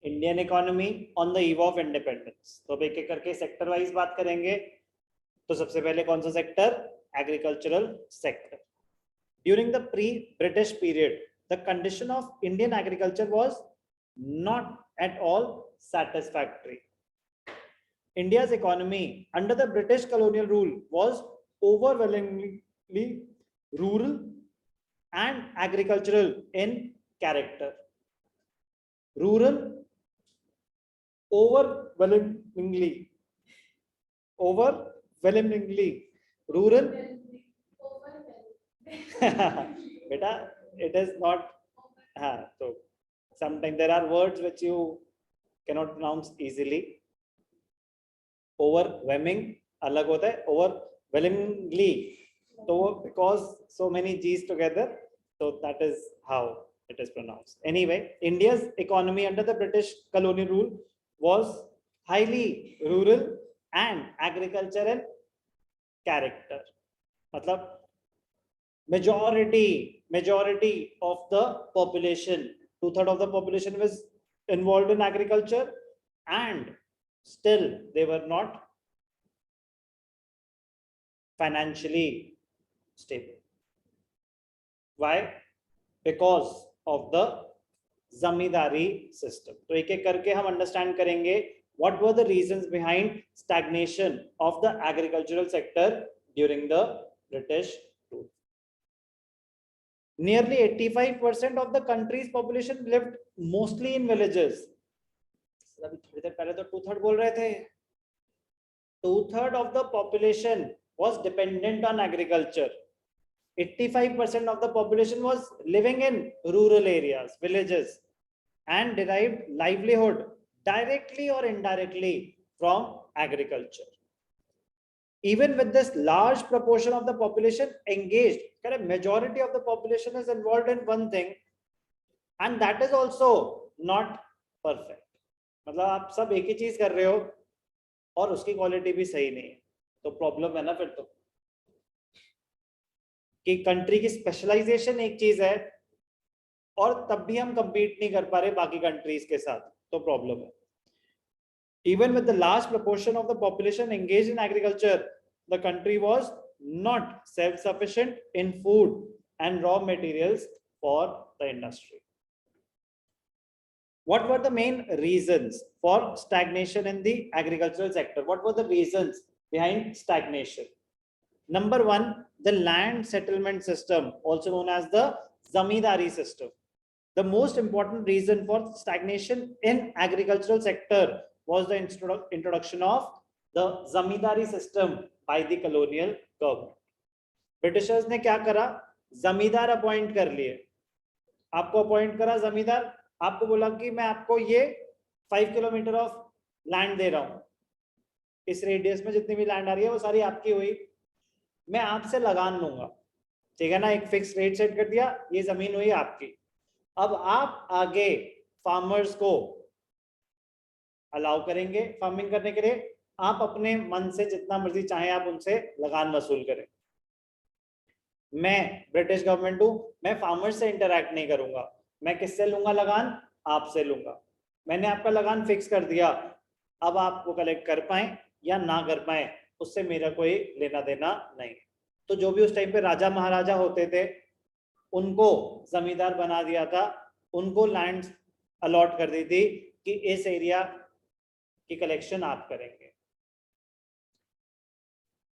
Indian economy on the eve of independence. तो अब एक एक करके सेक्टर वाइज बात करेंगे। तो सबसे पहले कौन सा sector? Agricultural sector. During the pre British period the condition of Indian agriculture was not at all satisfactory. India's economy under the British colonial rule was overwhelmingly rural and agricultural in character. Rural, overwhelmingly rural. Beta, it is not. So sometimes there are words which you cannot pronounce easily. Overwhelming अलग होता है, overwhelmingly तो because so many G's together, so that is how it is pronounced. Anyway, India's economy under the British colonial rule was highly rural and agricultural character. मतलब majority of the population, 2/3 of the population was involved in agriculture, and still they were not financially stable. Why? Because of the zamindari system. तो एक एक करके हम understand करेंगे what were the reasons behind stagnation of the agricultural sector during the British rule. Nearly 85% of the country's population lived mostly in villages. अभी थोड़ी देर पहले तो 2/3 बोल रहे थे. 2/3 of the population was dependent on agriculture. 85% of the population was living in rural areas, villages, and derived livelihood directly or indirectly from agriculture. Even with this large proportion of the population engaged, majority of the population is involved in one thing, and that is also not perfect. मतलब आप सब एक ही चीज कर रहे हो और उसकी क्वालिटी भी सही नहीं है, तो प्रॉब्लम है ना फिर तो, कि कंट्री की स्पेशलाइजेशन एक चीज है और तब भी हम compete नहीं कर पा रहे बाकी कंट्रीज के साथ, तो प्रॉब्लम है. Even with the large proportion of the population engaged in agriculture, the country was not self-sufficient in food and raw materials for the industry. What were the main reasons for stagnation in the agricultural sector? What were the reasons behind stagnation? Number one, the land settlement system, also known as the zamindari system. The most important reason for stagnation in agricultural sector was the introduction of the zamindari system by the colonial government. Britishers ने क्या करा? जमींदार appoint कर लिए. आपको appoint करा जमींदार, आपको बोला कि मैं आपको ये 5 किलोमीटर ऑफ लैंड दे रहा हूं, इस रेडियस में जितनी भी लैंड आ रही है वो सारी आपकी हुई, मैं आपसे लगान लूंगा, ठीक है ना. एक फिक्स रेट सेट कर दिया, ये जमीन हुई आपकी. अब आप आगे फार्मर्स को अलाउ करेंगे फार्मिंग करने के लिए, आप अपने मन से जितना मर्जी चाहे आप उनसे लगान वसूल करें. मैं ब्रिटिश गवर्नमेंट हूं, मैं फार्मर से इंटरैक्ट नहीं करूंगा, मैं किससे लूंगा लगान? आपसे लूंगा. मैंने आपका लगान फिक्स कर दिया, अब आप वो कलेक्ट कर पाए या ना कर पाए उससे मेरा कोई लेना देना नहीं. तो जो भी उस टाइम पे राजा महाराजा होते थे उनको जमींदार बना दिया था, उनको लैंड अलॉट कर दी थी कि इस एरिया की कलेक्शन आप करेंगे.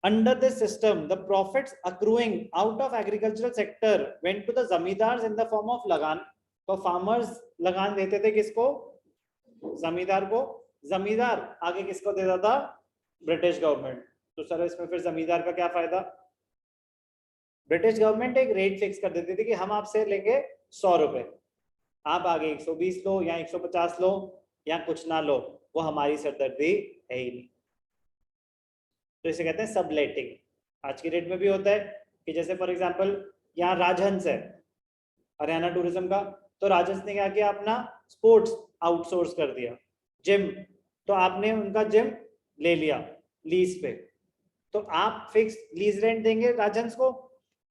Under this system, the profits accruing out of agricultural sector went to the zamindars in the form of lagan. तो farmers लगान देते थे किसको? जमींदार को. जमींदार आगे किसको देता था? British government. तो सर इसमें फिर जमींदार का क्या फायदा? ब्रिटिश गवर्नमेंट एक रेट फिक्स कर देती थी कि हम आपसे लेंगे 100 रुपए, आप आगे 120 लो या 150 लो या कुछ ना लो, वो हमारी सरदर्दी है ही नहीं. तो इसे कहते हैं सबलेटिंग. आज की डेट में भी होता है कि जैसे फॉर एग्जांपल यहाँ राजहंस है हरियाणा टूरिज्म का, तो राजहंस ने क्या किया? अपना स्पोर्ट्स आउटसोर्स कर दिया. जिम, तो आपने उनका जिम ले लिया लीज पे, तो आप फिक्स लीज रेंट देंगे राजहंस को,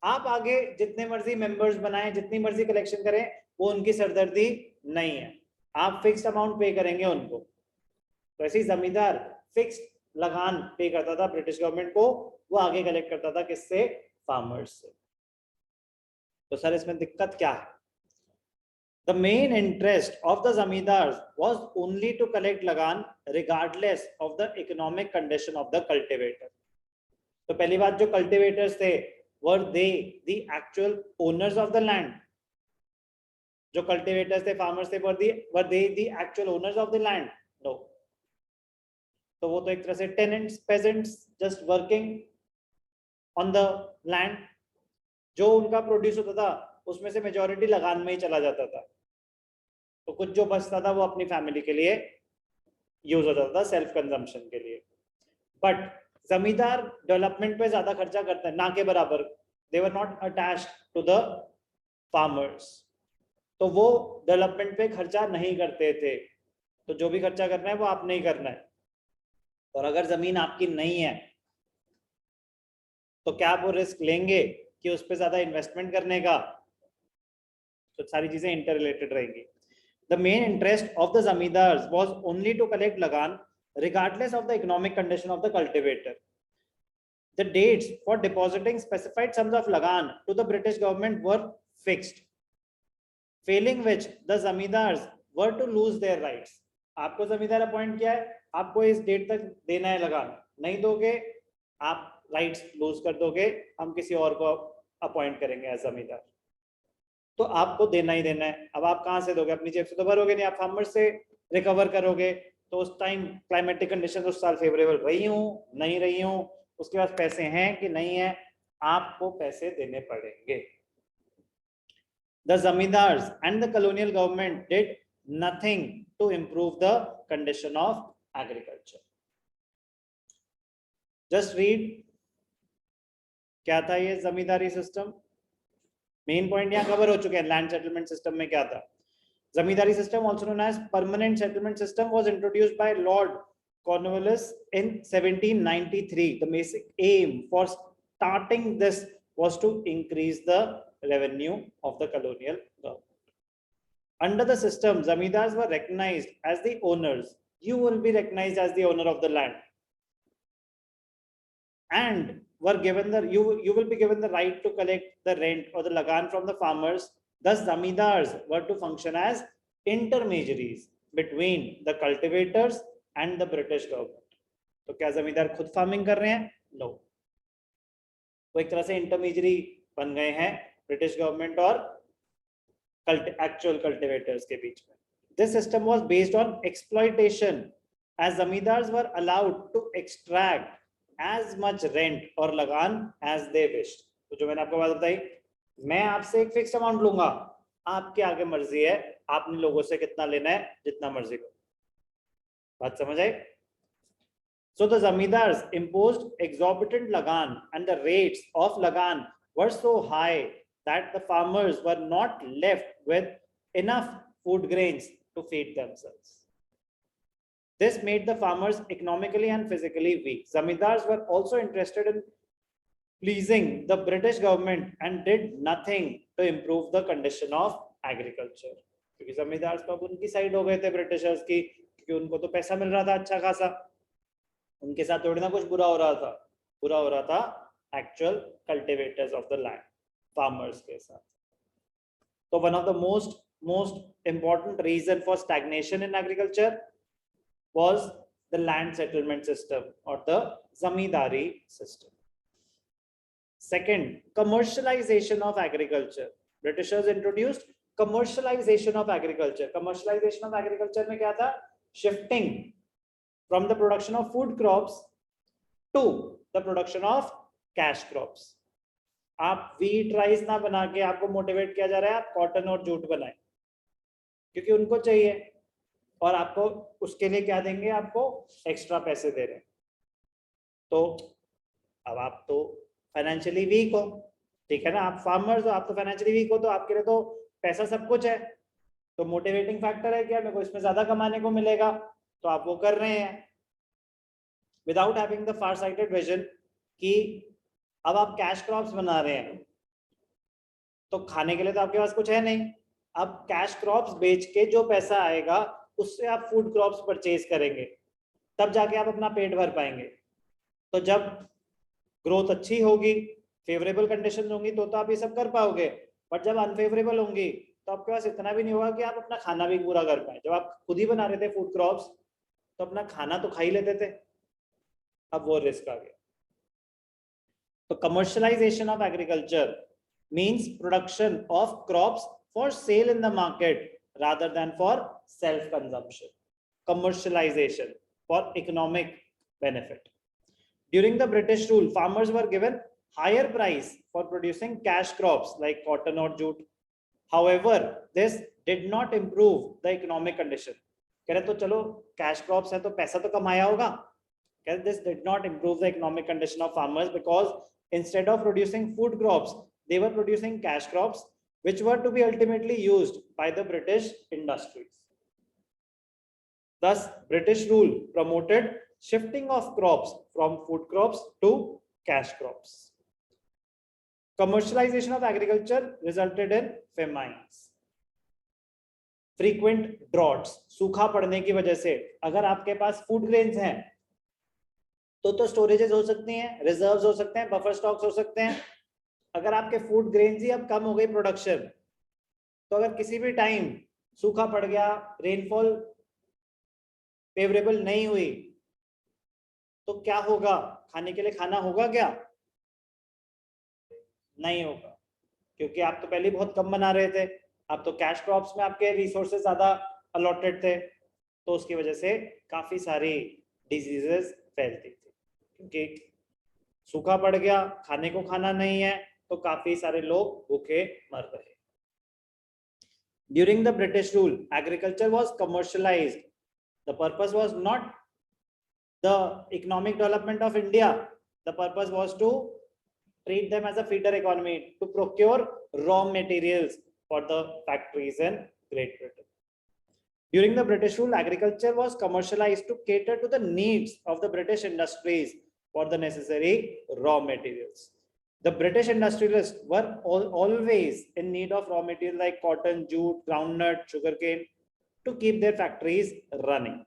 आप आगे जितने मर्जी मेंबर्स बनाएं, जितनी मर्जी कलेक्शन करें, वो उनकी सरदर्दी नहीं है. आप फिक्स्ड अमाउंट पे करेंगे उनको। तो ऐसे ही जमींदार फिक्स्ड लगान पे करता था ब्रिटिश गवर्नमेंट को, वो आगे कलेक्ट करता था किससे? फार्मर्स से। तो सर इसमें दिक्कत क्या है? The main interest of the zamindars was only to collect lagan regardless of the economic condition of the cultivator. तो पहली बात, जो cultivators थे, were they the actual owners of the land? जो cultivators थे, farmers थे, were they the actual owners of the land? No. तो वो तो एक तरह से tenants, peasants, just working on the land. जो उनका प्रोड्यूस होता था उसमें से मेजॉरिटी लगान में ही चला जाता था, तो कुछ जो बचता था वो अपनी फैमिली के लिए यूज होता था, सेल्फ कंजम्पशन के लिए। बट जमींदार डेवलपमेंट पे ज्यादा खर्चा करते हैं, ना के बराबर। They were not attached to the farmers, तो वो डेवलपमेंट पे खर्चा नहीं करते थे। तो जो भी खर्चा करना है वो आपने ही करना है। और अगर जमीन आपकी नहीं है तो क्या आप वो रिस्क लेंगे कि उस पर ज्यादा इन्वेस्टमेंट करने का? तो सारी चीजें इंटर रिलेटेड रहेंगी। The main interest of the zamindars was only to collect lagan regardless of the economic condition of the cultivator. The dates for depositing specified sums of lagan to the British government were fixed, failing which the zamindars were to lose their rights. आपको जमींदार appoint किया है, आपको इस date तक देना है लगान, नहीं दोगे आप राइट्स लूज कर दोगे, हम किसी और को अपॉइंट करेंगे एज जमींदार। तो आपको देना ही देना है। अब आप कहाँ से दोगे? अपनी जेब से तो भरोगे नहीं, आप फार्मर से रिकवर करोगे। तो उस टाइम क्लाइमेटिक कंडीशन उस साल फेवरेबल रही हूँ, नहीं रही हूँ, उसके पास पैसे हैं कि नहीं है, आपको पैसे देने पड़ेंगे। The zamindars and the colonial government did nothing to improve the condition of agriculture. Just read क्या था ये जमींदारी सिस्टम। मेन पॉइंट यहाँ कवर हो चुके हैं। लैंड सेटलमेंट सिस्टम में क्या था? जमींदारी system, also known as permanent settlement system, was introduced by Lord Cornwallis in 1793. The basic aim for starting this was to increase the revenue of the colonial government. Under the system, zamindars were recognized as the owners. You will be recognized as the owner of the land, and were given the you will be given the right to collect the rent or the lagan from the farmers. Thus zamindars were to function as intermediaries between the cultivators and the British government. तो क्या जमींदार खुद farming कर रहे हैं? No, वो एक तरह से इंटरमीडियरी बन गए हैं ब्रिटिश गवर्नमेंट और एक्चुअल कल्टिवेटर्स के बीच में। This system was based on exploitation, as zamindars were allowed to extract as much rent or lagan as they wished. तो जो मैंने आपको बात बताई, मैं आपसे एक फिक्स अमाउंट लूंगा, आपके आगे मर्जी है, आपने लोगों से कितना लेना है, जितना मर्जी को। बात समझ आई? So the zamindars imposed exorbitant lagan, and the rates of lagan were so high that the farmers were not left with enough food grains to feed themselves. This made the farmers economically and physically weak. Zamindars were also interested in pleasing the British government and did nothing to improve the condition of agriculture. क्योंकि जमींदार तो अब उनकी side हो गए थे Britishers की, क्योंकि उनको तो पैसा मिल रहा था अच्छा खासा, उनके साथ थोड़ी ना कुछ बुरा हो रहा था, बुरा हो रहा था actual cultivators of the land, farmers के साथ। तो one of the most important reason for stagnation in agriculture was the land settlement system or the zamindari system. Second, commercialization of agriculture. Britishers introduced commercialization of agriculture. Commercialization of agriculture में क्या था? Shifting from the production of food crops to the production of cash crops. आप wheat rice ना बना के आपको motivate किया जा रहा है आप कॉटन और जूट बनाएं, क्योंकि उनको चाहिए, और आपको उसके लिए क्या देंगे? आपको एक्स्ट्रा पैसे दे रहे हैं। तो अब आप तो फाइनेंशियली वीक हो, ठीक है ना, आप फार्मर्स हो, आप तो फाइनेंशियली वीक हो, तो आपके लिए तो पैसा सब कुछ है, तो मोटिवेटिंग फैक्टर है क्या, मेरे को इसमें ज्यादा कमाने को मिलेगा, तो आप वो कर रहे हैं without having the far sighted vision कि अब आप कैश क्रॉप्स बना रहे हैं, तो खाने के लिए तो आपके पास कुछ है नहीं, अब कैश क्रॉप्स बेच के जो पैसा आएगा उससे आप फूड क्रॉप्स परचेज करेंगे, तब जाके आप अपना पेट भर पाएंगे। तो जब ग्रोथ अच्छी होगी, फेवरेबल कंडीशन होंगी, तो आप ये सब कर पाओगे। बट जब अनफेवरेबल होंगी तो आपके पास इतना भी नहीं होगा कि आप अपना खाना भी पूरा कर पाए। जब आप खुद ही बना रहे थे फूड क्रॉप्स तो अपना खाना तो खा ही लेते थे, अब वो रिस्क आ गया। तो commercialisation of agriculture means production of crops for sale in the market rather than for self consumption. Commercialization for economic benefit. During the British rule, farmers were given higher price for producing cash crops like cotton or jute. However, this did not improve the economic condition. कह रहे तो चलो cash crops है तो पैसा तो कमाया होगा। कह रहे this did not improve the economic condition of farmers because instead of producing food crops, they were producing cash crops which were to be ultimately used by the British industries. Thus, British rule promoted shifting of crops from food crops to cash crops. Commercialization of agriculture resulted in famines. Frequent droughts, सूखा पड़ने की वजह से अगर आपके पास food grains हैं तो storages हो सकती हैं, रिजर्व्स हो सकते हैं, बफर स्टॉक्स हो सकते हैं। अगर आपके फूड ग्रेन्स ही अब कम हो गई प्रोडक्शन, तो अगर किसी भी टाइम सूखा पड़ गया, रेनफॉल फेवरेबल नहीं हुई, तो क्या होगा? खाने के लिए खाना होगा क्या? नहीं होगा, क्योंकि आप तो पहले बहुत कम बना रहे थे। आप तो कैश क्रॉप्स में आपके रिसोर्सेज ज्यादा अलॉटेड थे, तो उसकी वजह से काफी सारी डिजीजेस फैलती थी, क्योंकि सूखा पड़ गया, खाने को खाना नहीं है, तो काफी सारे लोग भूखे मर रहे। During the British rule, agriculture was commercialized. The purpose was not the economic development of India. The purpose was to treat them as a feeder economy, to procure raw materials for the factories in Great Britain. During the British rule, agriculture was commercialized to cater to the needs of the British industries for the necessary raw materials. The British industrialists were always in need of raw material like cotton, jute, groundnut, sugarcane to keep their factories running.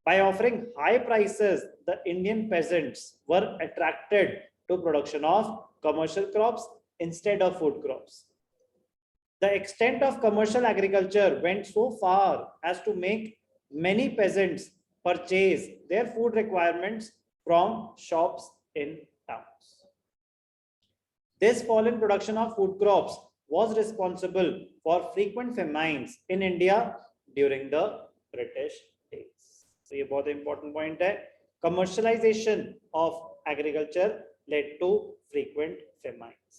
By offering high prices, the Indian peasants were attracted to production of commercial crops instead of food crops. The extent of commercial agriculture went so far as to make many peasants purchase their food requirements from shops in towns. This fall in production of food crops was responsible for frequent famines in India during the British days. So ये बहुत important point है. Commercialization of agriculture led to frequent famines.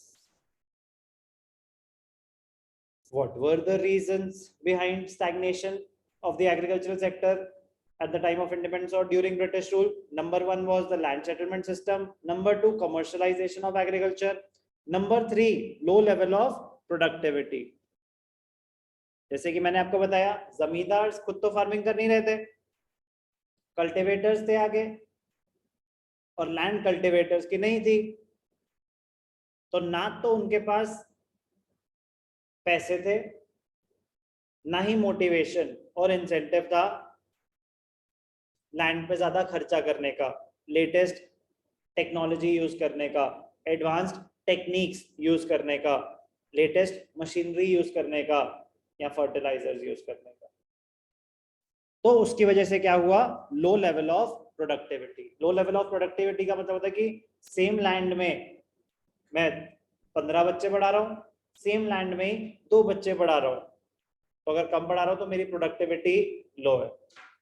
What were the reasons behind stagnation of the agricultural sector at the time of independence or during British rule? Number one was the land settlement system. Number two, commercialization of agriculture. Number three, low level of productivity. जैसे कि मैंने आपको बताया, जमींदार खुद तो farming कर नहीं रहे थे, कल्टीवेटर्स थे आगे, और लैंड कल्टीवेटर्स की नहीं थी, तो ना तो उनके पास पैसे थे, ना ही मोटिवेशन और इंसेंटिव था लैंड पे ज्यादा खर्चा करने का, लेटेस्ट टेक्नोलॉजी यूज करने का, एडवांस्ड टेक्निक्स यूज करने का, लेटेस्ट मशीनरी यूज करने का, या फर्टिलाइजर्स यूज करने का। तो उसकी वजह से क्या हुआ? लो level of productivity. Low level of productivity का मतलब होता है कि सेम लैंड में मैं 15 बच्चे बढ़ा रहा हूँ, सेम लैंड में 2 बच्चे बढ़ा रहा हूँ, तो अगर कम बढ़ा रहा हूँ तो मेरी प्रोडक्टिविटी लो है।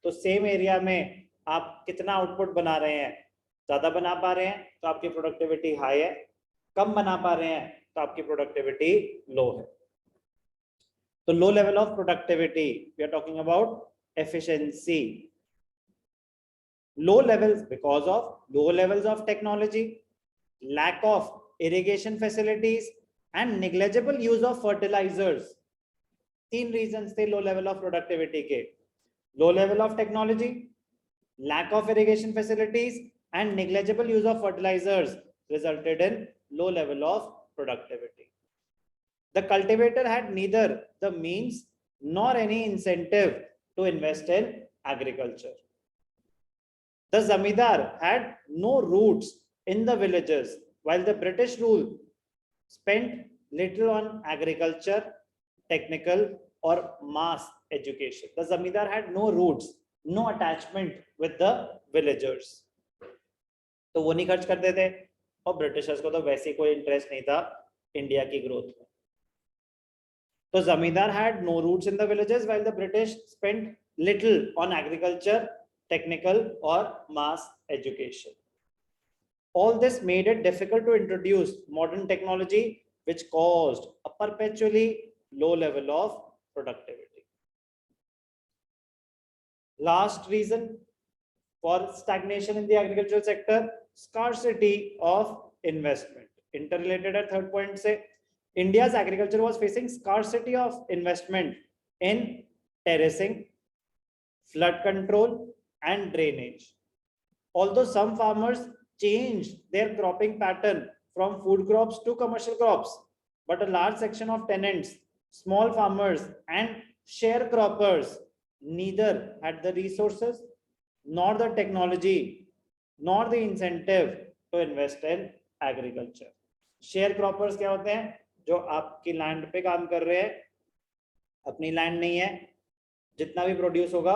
तो सेम एरिया में आप कितना आउटपुट बना रहे हैं, ज्यादा बना पा रहे हैं तो आपकी प्रोडक्टिविटी हाई है, कम बना पा रहे हैं तो आपकी प्रोडक्टिविटी लो है। तो low level of productivity, we are talking about efficiency. Low levels because of low levels of technology, lack of irrigation facilities and negligible use of fertilizers. 3 reasons थे low level of productivity के. Low level of technology, lack of irrigation facilities and negligible use of fertilizers resulted in low level of productivity. The cultivator had neither the means nor any incentive to invest in agriculture. The zamindar had no roots in the villages, while the British rule spent little on agriculture, technical or mass education. The zamindar had no roots, no attachment with the villagers. तो वो नहीं खर्च करते थे और Britishers को तो वैसे कोई इंटरेस्ट नहीं था इंडिया की ग्रोथ में. तो zamindar had no roots in the villages, while the British spent little on agriculture, technical or mass education. All this made it difficult to introduce modern technology, which caused a perpetually low level of productivity. Last reason for stagnation in the agricultural sector, scarcity of investment. Interrelated at third point say, India's agriculture was facing scarcity of investment in terracing, flood control and drainage. Although some farmers changed their cropping pattern from food crops to commercial crops, but a large section of tenants, small farmers and sharecroppers neither had the resources nor the technology nor the incentive to invest in agriculture. Sharecroppers क्या होते हैं? जो आपकी land पे काम कर रहे हैं, अपनी लैंड नहीं है, जितना भी प्रोड्यूस होगा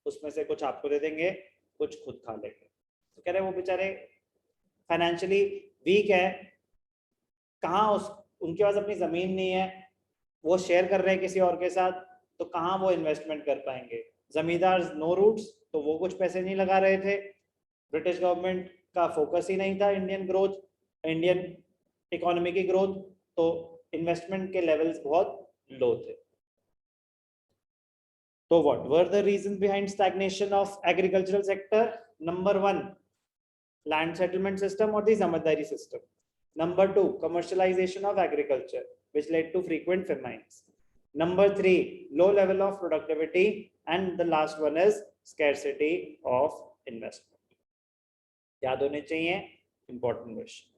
उसमें से कुछ आपको दे देंगे, कुछ खुद खा लेंगे. तो कह रहे वो बेचारे फाइनेंशियली वीक है, कहाँ उनके पास अपनी जमीन नहीं है, वो शेयर कर रहे हैं किसी और के साथ, तो कहाँ वो इन्वेस्टमेंट कर पाएंगे. जमींदार नो रूट्स, तो वो कुछ पैसे नहीं लगा रहे थे. ब्रिटिश गवर्नमेंट का फोकस ही नहीं था इंडियन ग्रोथ, इंडियन इकोनॉमी की ग्रोथ, तो इन्वेस्टमेंट के लेवल्स बहुत लो थे. So what were the reasons behind stagnation of agricultural sector? Number 1, land settlement system or the zamindari system. Number 2, commercialization of agriculture, which led to frequent famines. Number 3, low level of productivity, and the last one is scarcity of investment. याद होने चाहिए, important question.